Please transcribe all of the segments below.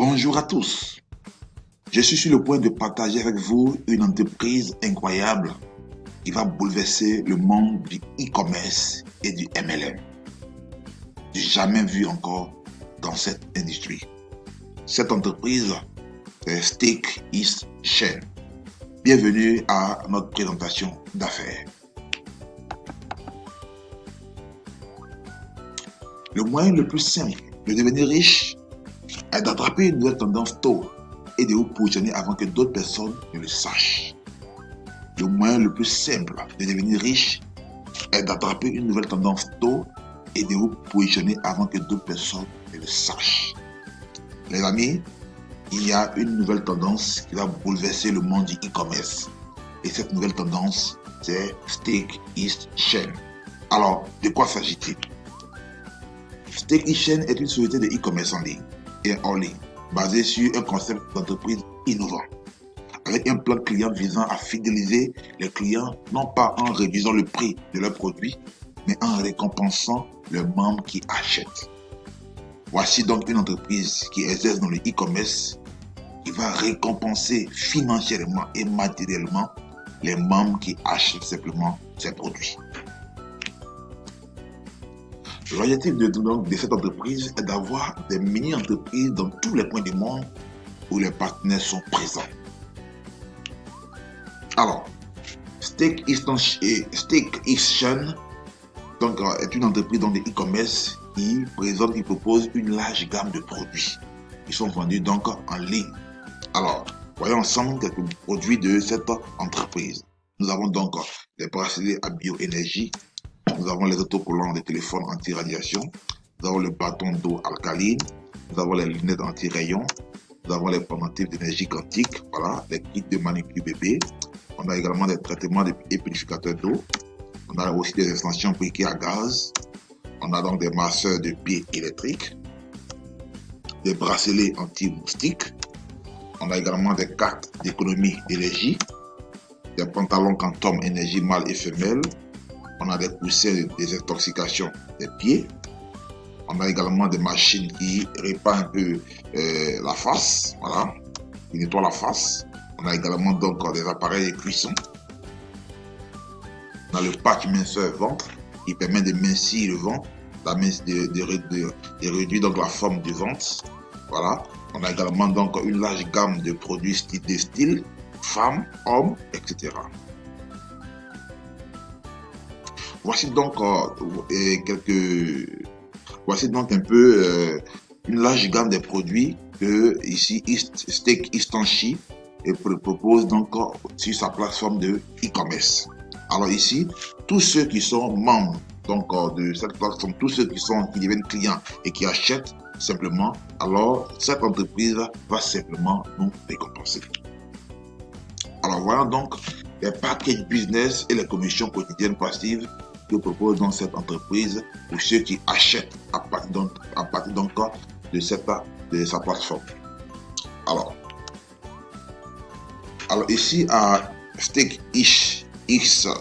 Bonjour à tous. Je suis sur le point de partager avec vous une entreprise incroyable qui va bouleverser le monde du e-commerce et du MLM. Du jamais vu encore dans cette industrie. Cette entreprise, c'est Steak East Chain. Bienvenue à notre présentation d'affaires. Le moyen le plus simple de devenir riche est d'attraper une nouvelle tendance tôt et de vous positionner avant que d'autres personnes ne le sachent. Le moyen le plus simple de devenir riche est d'attraper une nouvelle tendance tôt et de vous positionner avant que d'autres personnes ne le sachent. Les amis, il y a une nouvelle tendance qui va bouleverser le monde du e-commerce. Et cette nouvelle tendance, c'est Steak East Chain. Alors, de quoi s'agit-il? Steak East Chain est une société de e-commerce en ligne et hors ligne, basée sur un concept d'entreprise innovant, avec un plan client visant à fidéliser les clients, non pas en réduisant le prix de leurs produits, mais en récompensant les membres qui achètent. Voici donc une entreprise qui exerce dans le e-commerce, qui va récompenser financièrement et matériellement les membres qui achètent simplement ses produits. L'objectif de cette entreprise est d'avoir des mini-entreprises dans tous les coins du monde où les partenaires sont présents. Alors, Steak East Chain est une entreprise dans le e-commerce qui propose une large gamme de produits qui sont vendus donc en ligne. Alors, voyons ensemble quelques produits de cette entreprise. Nous avons donc les bracelets à bioénergie, nous avons les autocollants de téléphone anti-radiation, nous avons le bâton d'eau alcaline, nous avons les lunettes anti-rayons, nous avons les pendentifs d'énergie quantique, voilà, les kits de manicure bébé. On a également des traitements et purificateurs d'eau. On a aussi des extensions briquées à gaz. On a donc des masseurs de pieds électriques, des bracelets anti-moustiques. On a également des cartes d'économie d'énergie, des pantalons Quantum énergie mâle et femelle. On a des coussins de désintoxication des pieds. On a également des machines qui réparent un peu la face, voilà, qui nettoient la face. On a également donc des appareils de cuisson. On a le patch minceur ventre qui permet de mincir le ventre, de réduire donc la forme du ventre. Voilà. On a également donc une large gamme de produits de style femmes, hommes, etc. Voici donc un peu une large gamme de produits que ici Steak East Chain propose donc sur sa plateforme de e-commerce. Alors ici, tous ceux qui sont membres donc de cette plateforme, tous ceux qui deviennent clients et qui achètent simplement, alors cette entreprise va simplement nous récompenser. Alors voilà donc les package business et les commissions quotidiennes passives que propose donc cette entreprise pour ceux qui achètent à partir donc de sa plateforme. Alors ici à Steak East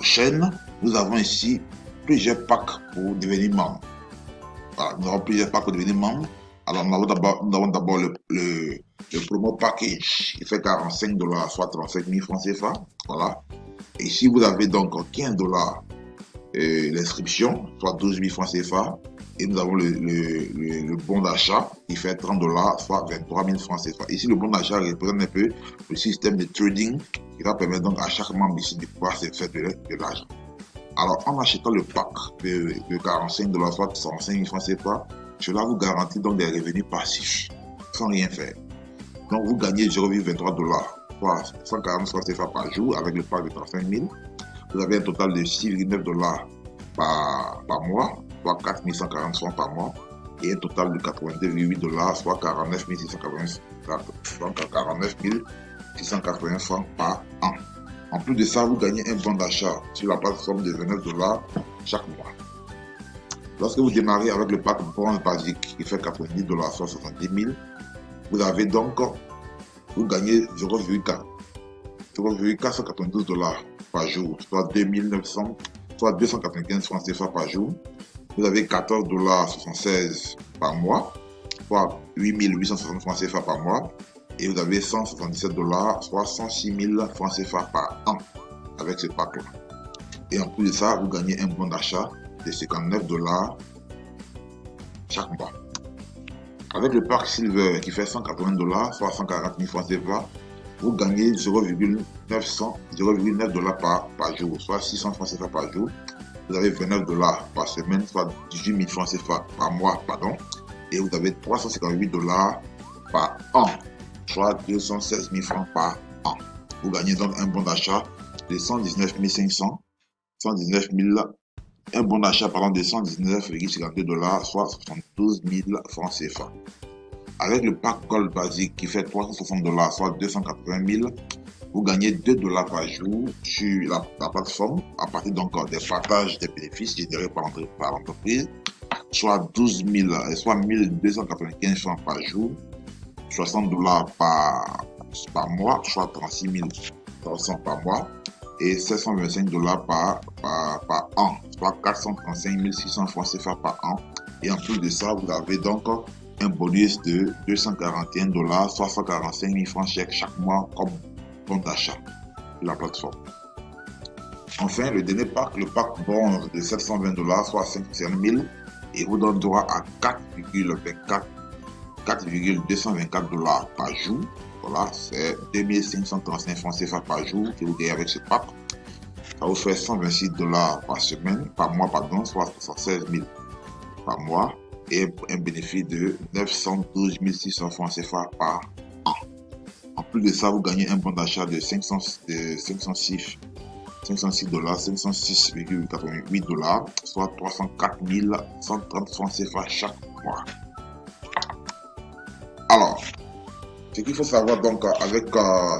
Chain, nous avons ici plusieurs packs pour devenir membre. Voilà, nous avons plusieurs packs pour devenir membre. Alors nous avons d'abord le promo package qui fait $45, soit 35 000 francs CFA. Voilà. Et ici vous avez donc $15 l'inscription, soit 12 000 francs CFA. Et nous avons le bon d'achat qui fait $30, soit 23 000 francs CFA. Ici, le bon d'achat représente un peu le système de trading qui va permettre donc à chaque membre ici de pouvoir se faire de l'argent. Alors, en achetant le pack de $45, soit 105 000 francs CFA, cela vous garantit donc des revenus passifs sans rien faire. Donc, vous gagnez $0,23, soit 140 francs CFA par jour avec le pack de 35 000. Vous avez un total de $6,9 par mois, soit 4 140 francs par mois, et un total de $82,8, soit 49 680 francs par an. En plus de ça, vous gagnez un bon d'achat sur la plateforme de $29 chaque mois. Lorsque vous démarrez avec le pack bronze basique qui fait $90, soit 70 000, vous gagnez 0,492$ par jour, soit 295 francs CFA par jour. Vous avez $14,76 par mois, soit 8860 francs CFA par mois. Et vous avez 177 $, soit 106 000 francs CFA par an avec ce pack-là. Et en plus de ça, vous gagnez un bon d'achat de 59 $ chaque mois. Avec le pack Silver qui fait 180 $, soit 140 000 francs CFA, vous gagnez 0,9 $ par jour, soit 600 francs CFA par jour. Vous avez 29 $ par semaine, soit 18 000 francs CFA par mois, pardon. Et vous avez 358 $ par an, soit 216 000 francs par an. Vous gagnez donc un bon d'achat de 119 500, un bon d'achat de 119,52 $, soit 72 000 francs CFA. Avec le pack Gold basique qui fait 360 $, soit 280 000, vous gagnez 2 $ par jour sur la plateforme à partir donc des partages des bénéfices générés par l'entreprise, soit 1295 francs par jour, 60 $ par mois, soit 36 300 par mois, et 725 $ par an, soit 435 600 francs CFA par an. Et en plus de ça, vous avez donc un bonus de 241 $, soit 145 000 francs chaque mois comme bon d'achat de la plateforme. Enfin, le dernier pack, le pack bronze de 720 $, soit 550 000, et vous donne droit à 4,224 $ par jour. Voilà, c'est 2535 francs CFA par jour que vous gagnez avec ce pack. Ça vous fait 126 $ par semaine, par mois, pardon, soit 76 000 par mois, et un bénéfice de 912 600 francs CFA par an. En plus de ça, vous gagnez un bon d'achat de 506,88 $, soit 304 130 francs CFA chaque mois. Alors, ce qu'il faut savoir donc avec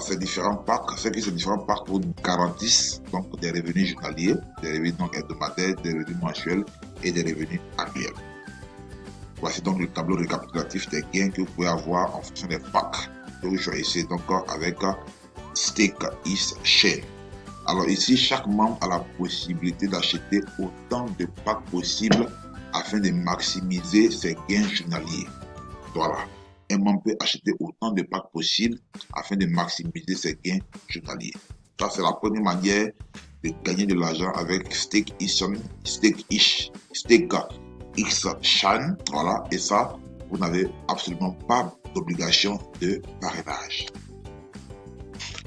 ces différents packs, c'est que ces différents packs vous garantissent donc des revenus journaliers, des revenus donc hebdomadaires, des revenus mensuels et des revenus annuels. Voici donc le tableau récapitulatif des gains que vous pouvez avoir en fonction des packs que vous choisissez donc avec Stake is Chain. Alors ici, chaque membre a la possibilité d'acheter autant de packs possible afin de maximiser ses gains journaliers. Voilà. Un membre peut acheter autant de packs possible afin de maximiser ses gains journaliers. Ça, c'est la première manière de gagner de l'argent avec Stake is Chain. Voilà. Et ça, vous n'avez absolument pas d'obligation de parrainage.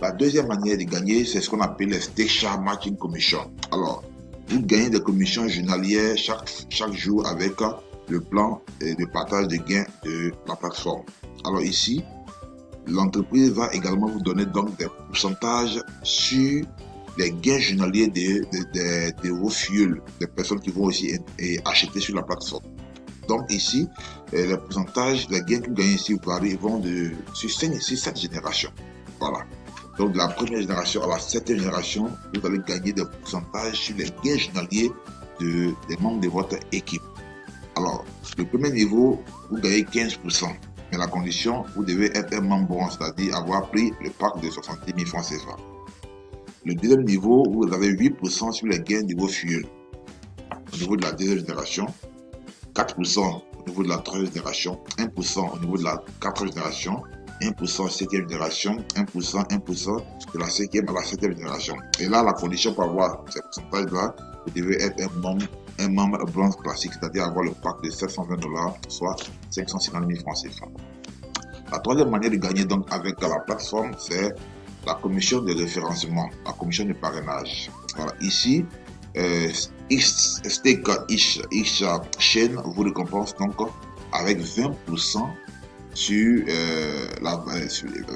La deuxième manière de gagner, c'est ce qu'on appelle les Stake Share Matching Commission. Alors, vous gagnez des commissions journalières chaque jour avec le plan de partage de gains de la plateforme. Alors ici, l'entreprise va également vous donner donc des pourcentages sur les gains journaliers de vos fuels, des personnes qui vont aussi acheter sur la plateforme. Donc ici, les pourcentages, les gains que vous gagnez ici vont sur 7 générations. Voilà. Donc de la première génération à la 7e génération, vous allez gagner des pourcentages sur les gains journaliers des membres de votre équipe. Alors, le premier niveau, vous gagnez 15%. Mais la condition, vous devez être un membre bronze, c'est-à-dire avoir pris le pack de 70 000 francs CFA. Le deuxième niveau, vous avez 8% sur les gains de vos fuels. Au niveau de la deuxième génération, 4% au niveau de la troisième génération, 1% au niveau de la quatrième génération, 1% 7e génération, 1% de la 5e à la 7e génération. Et là, la condition pour avoir ces pourcentages-là, vous devez être un membre bronze classique, c'est-à-dire avoir le pack de 720 $, soit 550 000 francs CFA. La troisième manière de gagner donc avec la plateforme, c'est la commission de référencement, la commission de parrainage. Voilà, ici, Stake is Chain vous récompense donc avec 20%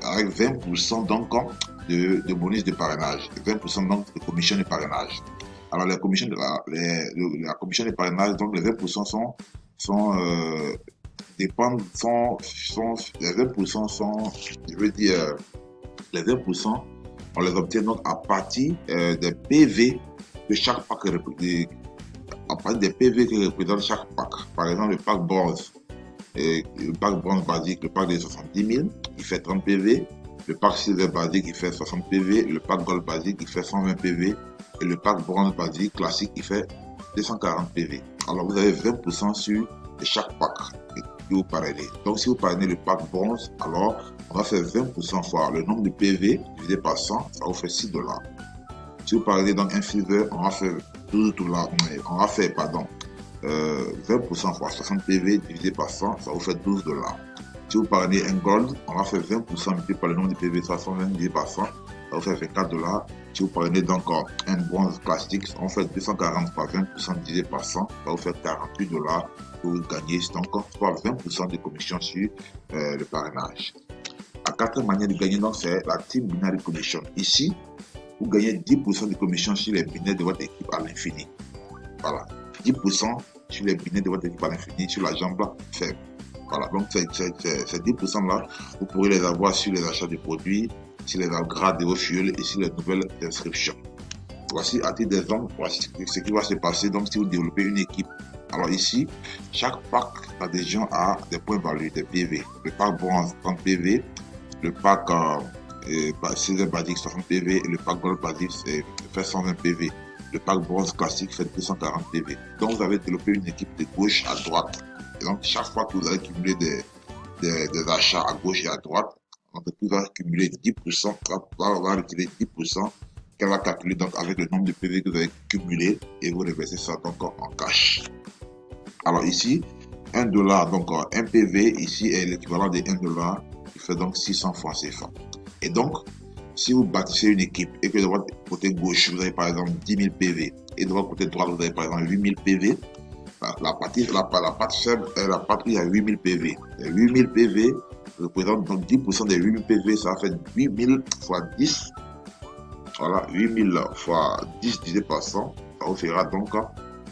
avec 20% donc de bonus de parrainage, 20% donc de commission de parrainage. Alors la commission de parrainage, donc les 20% les 20% sont, je veux dire, les 20%, on les obtient donc à partir des PV de chaque pack, à partir des PV que représente chaque pack. Par exemple, le pack bronze, le pack bronze basique, le pack de 70 000, il fait 30 PV. Le pack silver basique, il fait 60 PV. Le pack gold basique, il fait 120 PV. Et le pack bronze basique classique, il fait 240 PV. Alors, vous avez 20% sur chaque pack. que vous parrainez. Donc, si vous parrainez le pack bronze, alors on va faire 20% fois le nombre de PV divisé par 100, ça vous fait $6. Si vous parrainez donc un silver, on va faire 20% fois 60 PV divisé par 100, ça vous fait $12. Si vous parrainez un gold, on va faire 20% multiplié par le nombre de PV, ça 120 divisé par 100, ça vous fait $24. Si vous prenez donc un bronze classique, on fait 240 fois 20% divisé par 100, ça vous fait $48 que vous gagnez, donc soit 20% de commission sur le parrainage. La quatrième manière de gagner, donc, c'est la Team Binary Commission. Ici, vous gagnez 10% de commission sur les binaires de votre équipe à l'infini. Voilà, 10% sur les binaires de votre équipe à l'infini, sur la jambe faible. Voilà, donc ces 10% là, vous pourrez les avoir sur les achats de produits, sur les upgrades de vos fuels et sur les nouvelles inscriptions. Voici à titre d'exemple, voici ce qui va se passer donc si vous développez une équipe. Alors ici, chaque pack d'adhésion a des points valus, des PV. Le pack bronze 30 PV, le pack silver basique 60 PV et le pack gold basique fait 120 PV. Le pack bronze classique fait 240 PV. Donc vous avez développé une équipe de gauche à droite. Et donc chaque fois que vous allez cumuler des achats à gauche et à droite, l'entreprise va cumuler 10%, va retirer 10% qu'elle va calculer donc avec le nombre de PV que vous avez cumulé et vous reversez ça donc en cash. Alors ici, $1, donc un PV ici est l'équivalent de $1 qui fait donc 600 francs CFA. Et donc, si vous bâtissez une équipe et que de votre côté gauche, vous avez par exemple 10 000 PV et de votre côté droit, vous avez par exemple 8 000 PV, la partie faible est la partie où il y a 8 000 PV. Et 8 000 PV représente donc 10% des 8 000 PV, ça fait 8 000 fois 10. Voilà, 8 000 fois 10 divisé par 100, ça vous fera donc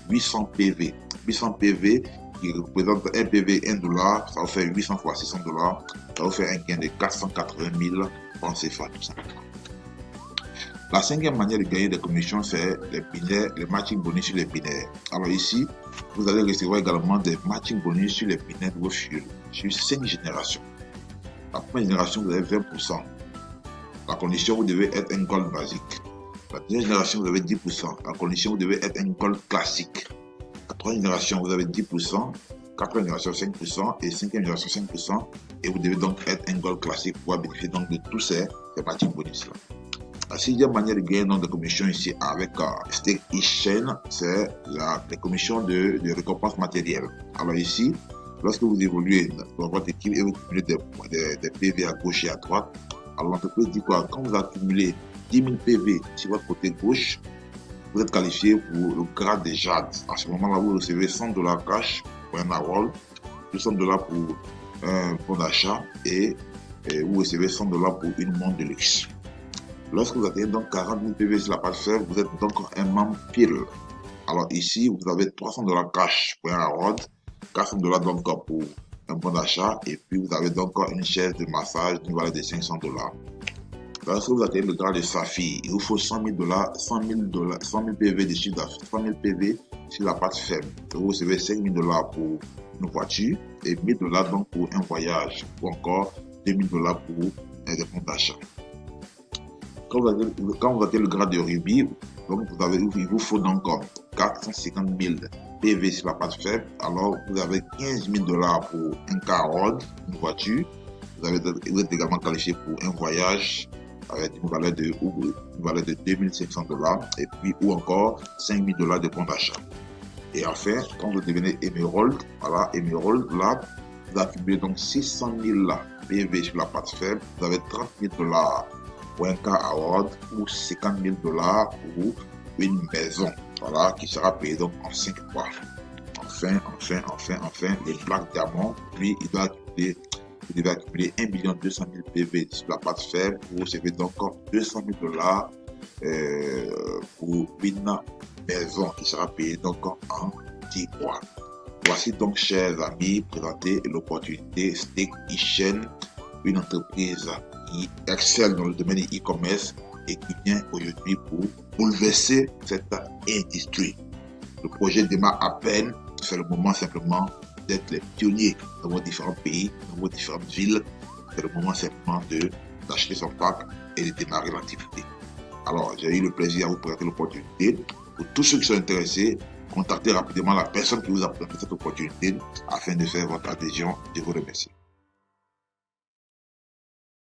800 PV. 800 PV qui représente un PV $1, ça vous fait 800 fois $600, ça vous fait un gain de 480 000 francs CFA, tout simplement. La cinquième manière de gagner des commissions, c'est les binaires, les matching bonus sur les binaires. Alors ici, vous allez recevoir également des matching bonus sur les binaires de vos fuels, sur 5 générations. La première génération, vous avez 20%. La condition, vous devez être un gold basique. La deuxième génération, vous avez 10%. La condition, vous devez être un gold classique. La troisième génération, vous avez 10%. Quatrième génération, 5%. Et cinquième génération, 5%. Et vous devez donc être un gold classique pour bénéficier donc de tous ces matching bonus-là. La sixième manière de gagner donc, des commissions ici avec Stake Exchange, c'est les commissions de récompense matérielle. Alors ici, lorsque vous évoluez dans votre équipe et vous cumulez des PV à gauche et à droite, alors l'entreprise dit quoi? Quand vous accumulez 10 000 PV sur votre côté gauche, vous êtes qualifié pour le grade des Jade. À ce moment-là, vous recevez $100 cash pour un award, $200 pour un bon d'achat et vous recevez $100 pour une montre de luxe. Lorsque vous atteignez donc 40 000 PV sur la page faible, vous êtes donc un membre pile. Alors ici, vous avez $300 cash pour un award, $400 donc pour un bon d'achat et puis vous avez donc une chaise de massage d'une valeur de $500. Lorsque vous atteignez le grade de Saphir, il vous faut 100 000 PV de chiffre d'affaires, 100 000 PV sur la page faible. Vous recevez $5 000 pour une voiture et $1 000 donc pour un voyage ou encore $2 000 pour des bons d'achat. Quand vous atteignez le grade de Ruby, donc il vous faut donc 450 000 PV sur la page faible. Alors vous avez $15 000 pour un car rod, une voiture. Vous êtes également qualifié pour un voyage avec une valeur de $2 500 et puis ou encore $5 000 de bon d'achat. Et enfin, quand vous devenez Emerald, voilà, Emerald, là, vous accumulez donc 600 000 PV sur la page faible. Vous avez $30 000 pour un car award ou $50 000 pour une maison, voilà, qui sera payée donc en 5 fois. Enfin, les plaques diamants, lui, vous devez accumuler 1 200 000 PV sur la page faible. Vous recevez donc $200 000 pour une maison qui sera payée donc en 10 mois. Voici donc, chers amis, présenter l'opportunité Stake Exchange, une entreprise qui excelle dans le domaine du e-commerce et qui vient aujourd'hui pour bouleverser cette industrie. Le projet démarre à peine, c'est le moment simplement d'être les pionniers dans vos différents pays, dans vos différentes villes. C'est le moment simplement d'acheter son pack et de démarrer l'activité. Alors, j'ai eu le plaisir à vous présenter l'opportunité. Pour tous ceux qui sont intéressés, contactez rapidement la personne qui vous a présenté cette opportunité afin de faire votre adhésion. Je vous remercie.